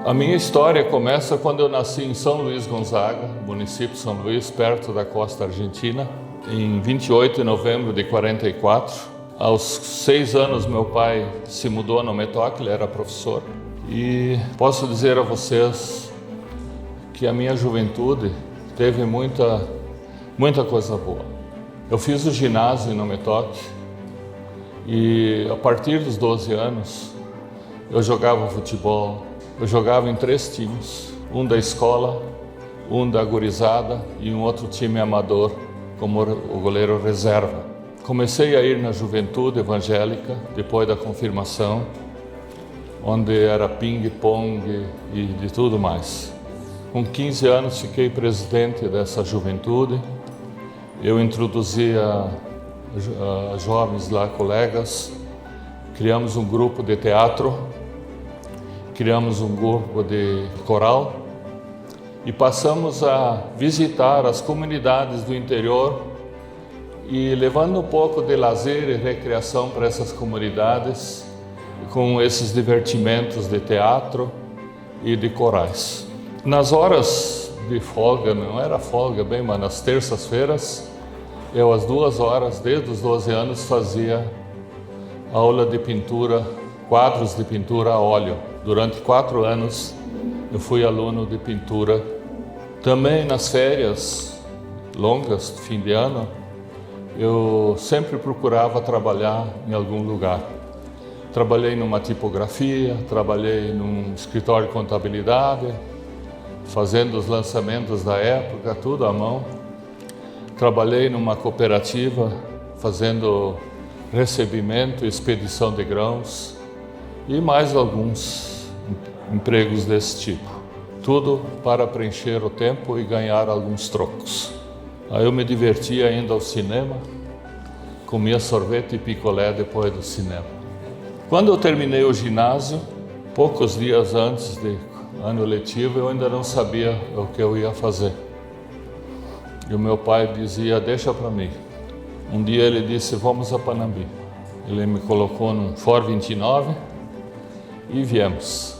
A minha história começa quando eu nasci em São Luís Gonzaga, município de São Luís, perto da costa argentina, em 28 de novembro de 44. Aos 6 anos, meu pai se mudou no Metoc, ele era professor. E posso dizer a vocês que a minha juventude teve muita coisa boa. Eu fiz o ginásio no Metoc e a partir dos 12 anos eu jogava futebol. Eu jogava em 3 times, um da escola, um da gurizada e um outro time amador, como o goleiro reserva. Comecei a ir na juventude evangélica, depois da confirmação, onde era ping-pong e de tudo mais. Com 15 anos fiquei presidente dessa juventude. Eu introduzi a jovens lá, colegas, criamos um grupo de teatro, criamos um grupo de coral e passamos a visitar as comunidades do interior e levando um pouco de lazer e recreação para essas comunidades com esses divertimentos de teatro e de corais. Nas horas de folga, não era folga bem, mas nas terças-feiras, eu às 2 horas, desde os 12 anos, fazia aula de pintura, quadros de pintura a óleo. Durante 4 anos eu fui aluno de pintura. Também nas férias longas, fim de ano, eu sempre procurava trabalhar em algum lugar. Trabalhei numa tipografia, trabalhei num escritório de contabilidade, fazendo os lançamentos da época, tudo à mão. Trabalhei numa cooperativa, fazendo recebimento e expedição de grãos e mais alguns empregos desse tipo. Tudo para preencher o tempo e ganhar alguns trocos. Aí eu me divertia indo ao cinema, comia sorvete e picolé depois do cinema. Quando eu terminei o ginásio, poucos dias antes do ano letivo, eu ainda não sabia o que eu ia fazer. E o meu pai dizia, deixa para mim. Um dia ele disse, vamos a Panambi. Ele me colocou num Ford 29 e viemos.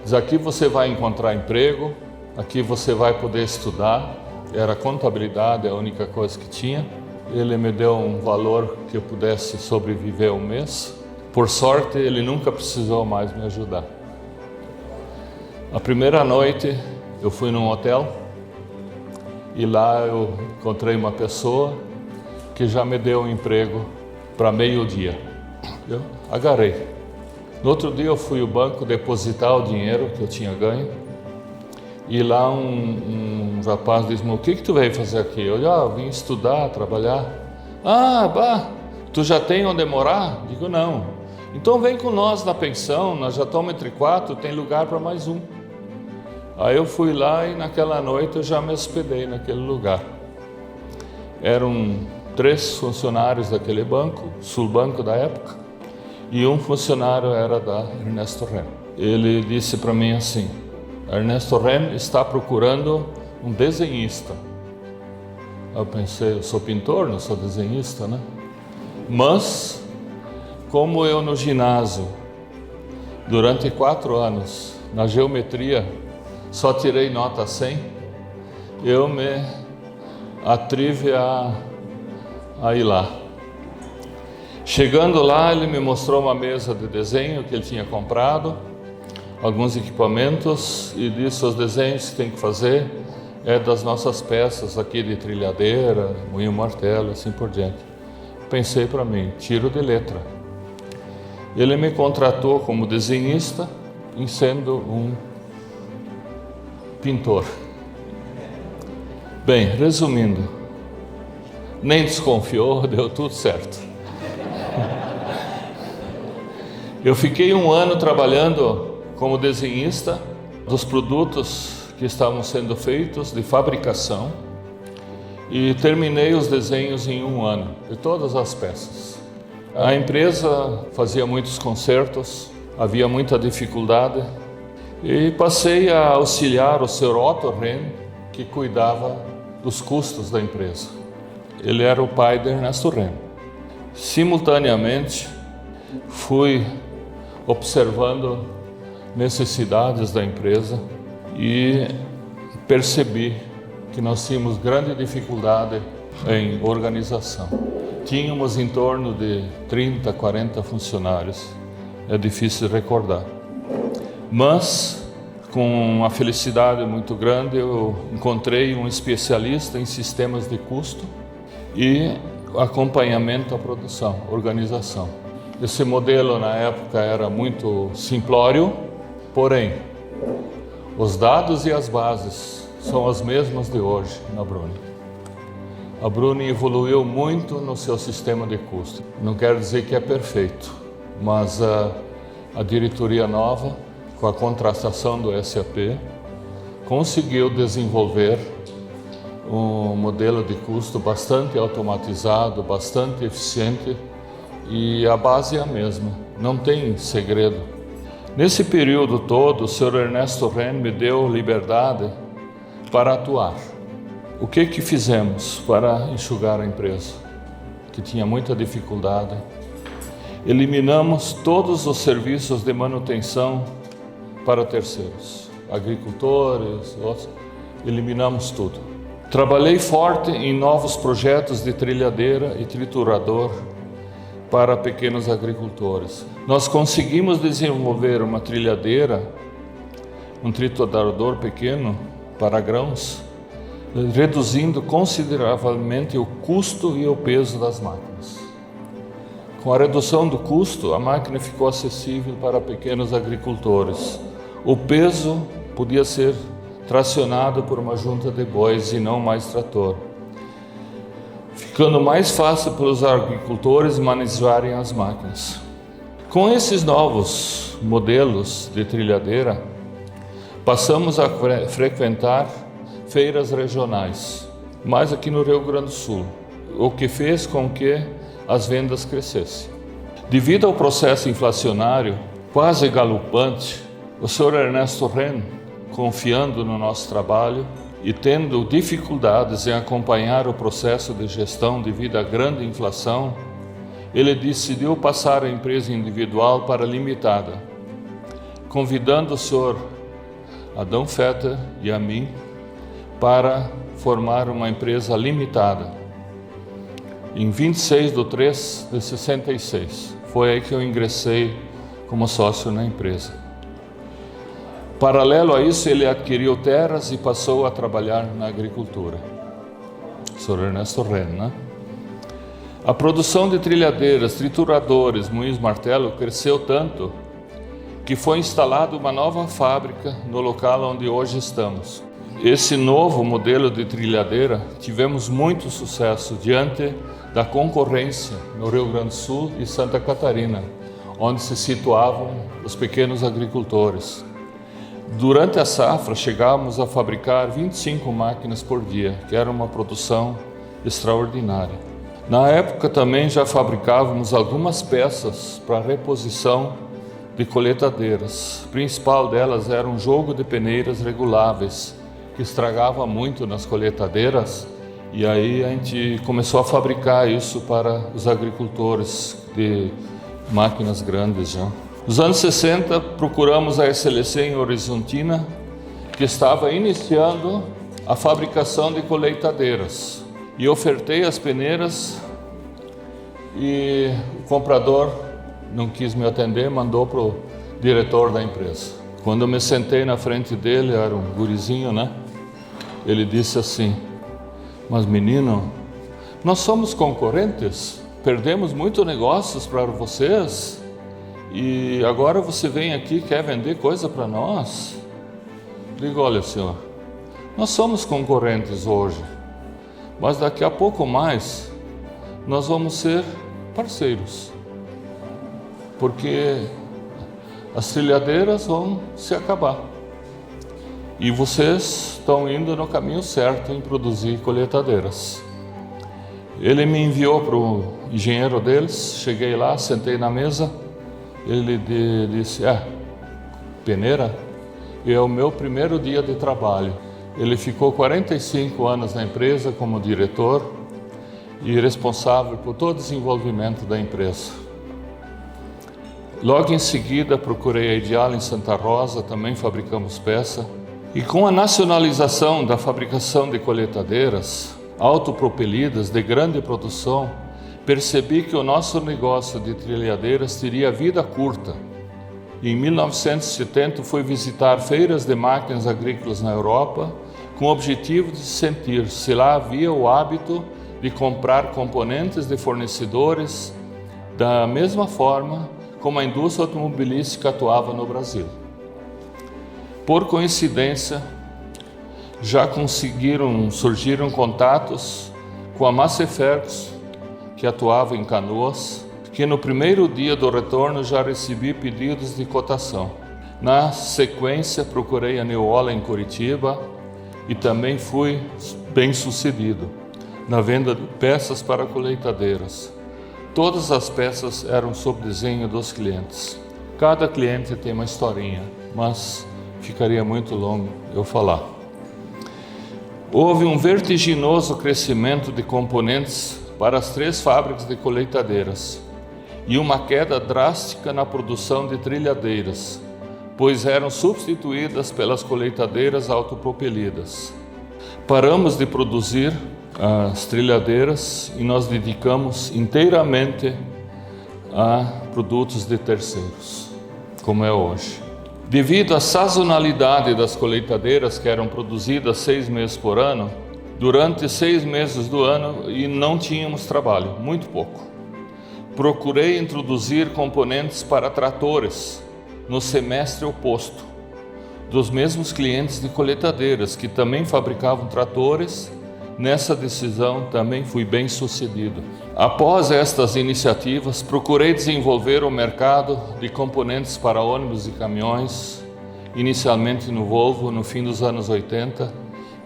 Diz, aqui você vai encontrar emprego, aqui você vai poder estudar. Era contabilidade, a única coisa que tinha. Ele me deu um valor que eu pudesse sobreviver um mês. Por sorte, ele nunca precisou mais me ajudar. A primeira noite, eu fui num hotel e lá eu encontrei uma pessoa que já me deu um emprego para meio-dia. Eu agarrei. No outro dia eu fui ao banco depositar o dinheiro que eu tinha ganho e lá um rapaz disse, o que tu veio fazer aqui? Eu vim estudar, trabalhar. Tu já tem onde morar? Digo, não. Então vem com nós na pensão, nós já estamos entre 4, tem lugar para mais um. Aí eu fui lá e naquela noite eu já me hospedei naquele lugar. Eram 3 funcionários daquele banco, Sulbanco da época, e um funcionário era da Ernesto Ren. Ele disse para mim assim, Ernesto Ren está procurando um desenhista. Eu pensei, eu sou pintor, não sou desenhista, né? Mas, como eu no ginásio, durante 4 anos, na geometria, só tirei nota 100, eu me atrive a ir lá. Chegando lá, ele me mostrou uma mesa de desenho que ele tinha comprado, alguns equipamentos e disse, os desenhos que tem que fazer é das nossas peças aqui de trilhadeira, moinho martelo, assim por diante. Pensei para mim, tiro de letra. Ele me contratou como desenhista, sendo um pintor. Bem, resumindo, nem desconfiou, deu tudo certo. Eu fiquei 1 ano trabalhando como desenhista dos produtos que estavam sendo feitos de fabricação e terminei os desenhos em 1 ano, de todas as peças. A empresa fazia muitos concertos, havia muita dificuldade e passei a auxiliar o Sr. Otto Ren, que cuidava dos custos da empresa. Ele era o pai de Ernesto Ren. Simultaneamente, fui observando necessidades da empresa e percebi que nós tínhamos grande dificuldade em organização. Tínhamos em torno de 30, 40 funcionários, é difícil de recordar. Mas, com uma felicidade muito grande, eu encontrei um especialista em sistemas de custo e acompanhamento à produção, organização. Esse modelo na época era muito simplório, porém, os dados e as bases são as mesmas de hoje na Bruni. A Bruni evoluiu muito no seu sistema de custo. Não quero dizer que é perfeito, mas a diretoria nova, com a contratação do SAP, conseguiu desenvolver um modelo de custo bastante automatizado, bastante eficiente, e a base é a mesma, não tem segredo. Nesse período todo, o Sr. Ernesto Ren me deu liberdade para atuar. O que fizemos para enxugar a empresa, que tinha muita dificuldade? Eliminamos todos os serviços de manutenção para terceiros, agricultores, eliminamos tudo. Trabalhei forte em novos projetos de trilhadeira e triturador para pequenos agricultores. Nós conseguimos desenvolver uma trilhadeira, um triturador pequeno para grãos, reduzindo consideravelmente o custo e o peso das máquinas. Com a redução do custo, a máquina ficou acessível para pequenos agricultores. O peso podia ser tracionado por uma junta de bois e não mais trator, ficando mais fácil para os agricultores manejarem as máquinas. Com esses novos modelos de trilhadeira, passamos a frequentar feiras regionais, mais aqui no Rio Grande do Sul, o que fez com que as vendas crescessem. Devido ao processo inflacionário quase galopante, o Sr. Ernesto Ren, confiando no nosso trabalho e tendo dificuldades em acompanhar o processo de gestão devido à grande inflação, ele decidiu passar a empresa individual para a limitada, convidando o Sr. Adão Fetter e a mim para formar uma empresa limitada. Em 26/3/66, foi aí que eu ingressei como sócio na empresa. Paralelo a isso, ele adquiriu terras e passou a trabalhar na agricultura. Sr. Ernesto Ren, né? A produção de trilhadeiras, trituradores, moinhos martelo cresceu tanto que foi instalada uma nova fábrica no local onde hoje estamos. Esse novo modelo de trilhadeira tivemos muito sucesso diante da concorrência no Rio Grande do Sul e Santa Catarina, onde se situavam os pequenos agricultores. Durante a safra, chegávamos a fabricar 25 máquinas por dia, que era uma produção extraordinária. Na época também já fabricávamos algumas peças para reposição de coletadeiras. A principal delas era um jogo de peneiras reguláveis, que estragava muito nas coletadeiras, e aí a gente começou a fabricar isso para os agricultores de máquinas grandes já. Nos anos 60, procuramos a SLC em Horizontina, que estava iniciando a fabricação de colheitadeiras. E ofertei as peneiras e o comprador não quis me atender, mandou para o diretor da empresa. Quando eu me sentei na frente dele, era um gurizinho, né? Ele disse assim: mas menino, nós somos concorrentes, perdemos muitos negócios para vocês. E agora você vem aqui e quer vender coisa para nós? Digo: olha, senhor, nós somos concorrentes hoje, mas daqui a pouco mais nós vamos ser parceiros, porque as trilhadeiras vão se acabar e vocês estão indo no caminho certo em produzir colheitadeiras. Ele me enviou para o engenheiro deles, cheguei lá, sentei na mesa. Ele disse: peneira? É o meu primeiro dia de trabalho. Ele ficou 45 anos na empresa como diretor e responsável por todo o desenvolvimento da empresa. Logo em seguida, procurei a Ideal em Santa Rosa, também fabricamos peça. E com a nacionalização da fabricação de colheitadeiras autopropelidas de grande produção, percebi que o nosso negócio de trilhadeiras teria vida curta. Em 1970, fui visitar feiras de máquinas agrícolas na Europa, com o objetivo de sentir se lá havia o hábito de comprar componentes de fornecedores da mesma forma como a indústria automobilística atuava no Brasil. Por coincidência, já surgiram contatos com a Massefergus, que atuava em Canoas, que no primeiro dia do retorno já recebi pedidos de cotação. Na sequência, procurei a Neola em Curitiba e também fui bem sucedido na venda de peças para colheitadeiras. Todas as peças eram sob desenho dos clientes. Cada cliente tem uma historinha, mas ficaria muito longo eu falar. Houve um vertiginoso crescimento de componentes para as 3 fábricas de colheitadeiras e uma queda drástica na produção de trilhadeiras, pois eram substituídas pelas colheitadeiras autopropelidas. Paramos de produzir as trilhadeiras e nós dedicamos inteiramente a produtos de terceiros, como é hoje. Devido à sazonalidade das colheitadeiras, que eram produzidas 6 meses por ano, durante 6 meses do ano e não tínhamos trabalho, muito pouco. Procurei introduzir componentes para tratores no semestre oposto, dos mesmos clientes de colheitadeiras, que também fabricavam tratores. Nessa decisão também fui bem sucedido. Após estas iniciativas, procurei desenvolver o mercado de componentes para ônibus e caminhões, inicialmente no Volvo, no fim dos anos 80.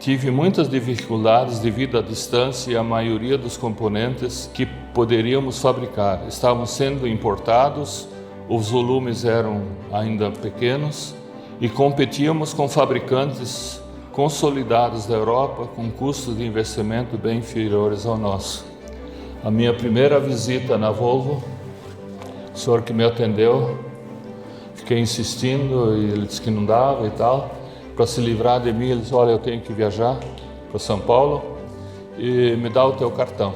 Tive muitas dificuldades devido à distância e a maioria dos componentes que poderíamos fabricar estavam sendo importados, os volumes eram ainda pequenos e competíamos com fabricantes consolidados da Europa com custos de investimento bem inferiores ao nosso. A minha primeira visita na Volvo, o senhor que me atendeu, fiquei insistindo e ele disse que não dava e tal. Para se livrar de mim, ele disse: olha, eu tenho que viajar para São Paulo e me dá o teu cartão.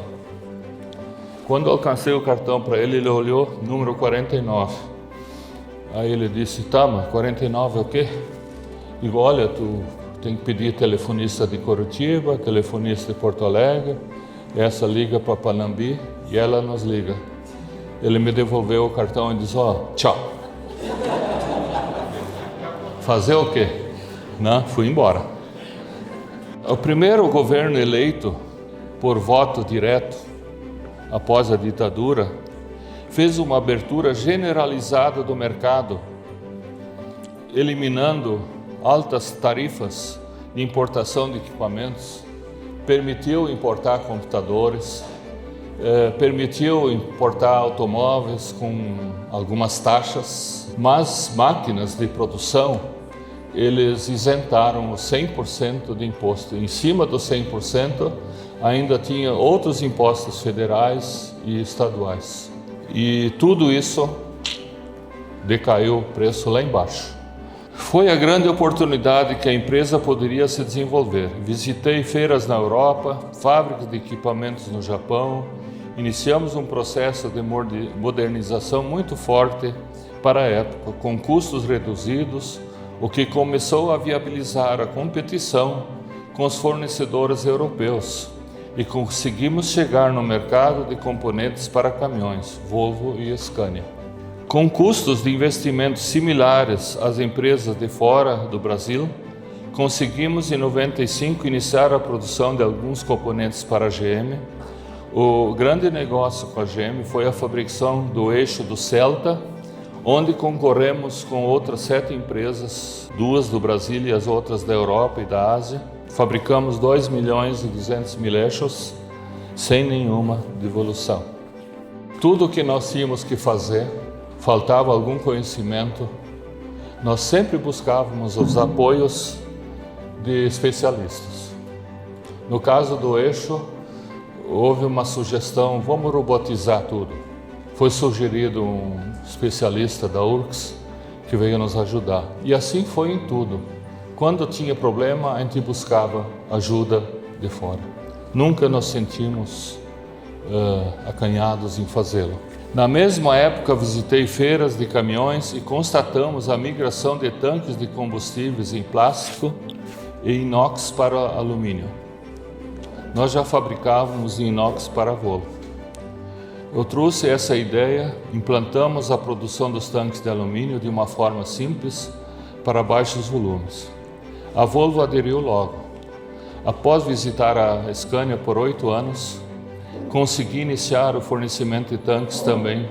Quando eu alcancei o cartão para ele, ele olhou, número 49. Aí ele disse: tá, mas 49 é o quê? Digo: olha, tu tem que pedir telefonista de Curitiba, telefonista de Porto Alegre, essa liga para Panambi e ela nos liga. Ele me devolveu o cartão e disse: ó, tchau. Fazer o quê? Não, fui embora. O primeiro governo eleito por voto direto, após a ditadura, fez uma abertura generalizada do mercado, eliminando altas tarifas de importação de equipamentos, permitiu importar computadores, permitiu importar automóveis com algumas taxas, mas máquinas de produção, eles isentaram os 100% de imposto. Em cima dos 100%, ainda tinha outros impostos federais e estaduais. E tudo isso decaiu o preço lá embaixo. Foi a grande oportunidade que a empresa poderia se desenvolver. Visitei feiras na Europa, fábricas de equipamentos no Japão, iniciamos um processo de modernização muito forte para a época, com custos reduzidos, o que começou a viabilizar a competição com os fornecedores europeus e conseguimos chegar no mercado de componentes para caminhões, Volvo e Scania. Com custos de investimento similares às empresas de fora do Brasil, conseguimos em 95 iniciar a produção de alguns componentes para a GM. O grande negócio com a GM foi a fabricação do eixo do Celta, onde concorremos com outras 7 empresas, 2 do Brasil e as outras da Europa e da Ásia. Fabricamos 2.200.000 eixos sem nenhuma devolução. Tudo o que nós tínhamos que fazer, faltava algum conhecimento, nós sempre buscávamos os apoios de especialistas. No caso do eixo, houve uma sugestão: vamos robotizar tudo. Foi sugerido um especialista da URCS que veio nos ajudar. E assim foi em tudo. Quando tinha problema, a gente buscava ajuda de fora. Nunca nos sentimos acanhados em fazê-lo. Na mesma época, visitei feiras de caminhões e constatamos a migração de tanques de combustíveis em plástico e inox para alumínio. Nós já fabricávamos inox para Volvo. Eu trouxe essa ideia, implantamos a produção dos tanques de alumínio de uma forma simples para baixos volumes. A Volvo aderiu logo. Após visitar a Scania por 8 anos, consegui iniciar o fornecimento de tanques também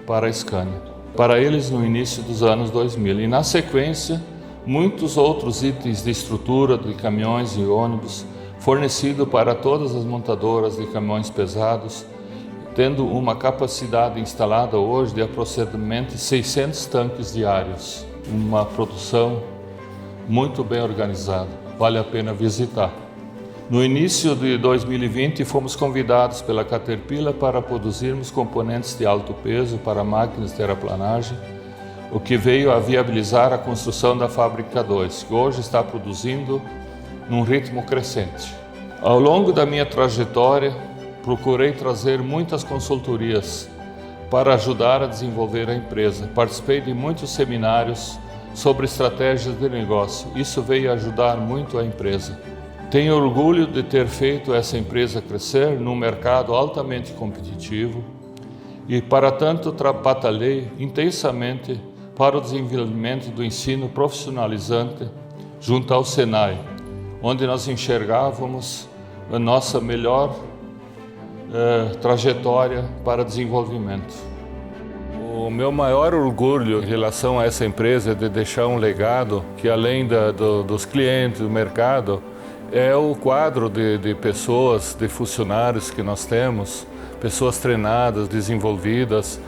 para a Scania, para eles no início dos anos 2000. E na sequência, muitos outros itens de estrutura de caminhões e ônibus fornecido para todas as montadoras de caminhões pesados, tendo uma capacidade instalada hoje de aproximadamente 600 tanques diários. Uma produção muito bem organizada, vale a pena visitar. No início de 2020, fomos convidados pela Caterpillar para produzirmos componentes de alto peso para máquinas de terraplanagem, o que veio a viabilizar a construção da Fábrica 2, que hoje está produzindo num ritmo crescente. Ao longo da minha trajetória, procurei trazer muitas consultorias para ajudar a desenvolver a empresa. Participei de muitos seminários sobre estratégias de negócio. Isso veio ajudar muito a empresa. Tenho orgulho de ter feito essa empresa crescer num mercado altamente competitivo e, para tanto, batalhei intensamente para o desenvolvimento do ensino profissionalizante junto ao Senai, onde nós enxergávamos a nossa melhor trajetória para desenvolvimento. O meu maior orgulho em relação a essa empresa é de deixar um legado que, além dos clientes, do mercado, é o quadro de pessoas, de funcionários que nós temos, pessoas treinadas, desenvolvidas,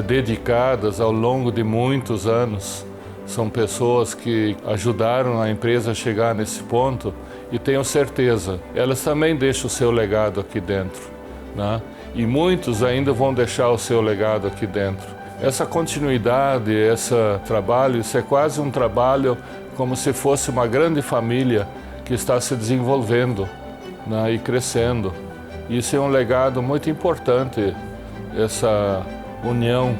dedicadas ao longo de muitos anos. São pessoas que ajudaram a empresa a chegar nesse ponto e tenho certeza, elas também deixam o seu legado aqui dentro, né? E muitos ainda vão deixar o seu legado aqui dentro. Essa continuidade, esse trabalho, isso é quase um trabalho como se fosse uma grande família que está se desenvolvendo, né, e crescendo. Isso é um legado muito importante, essa união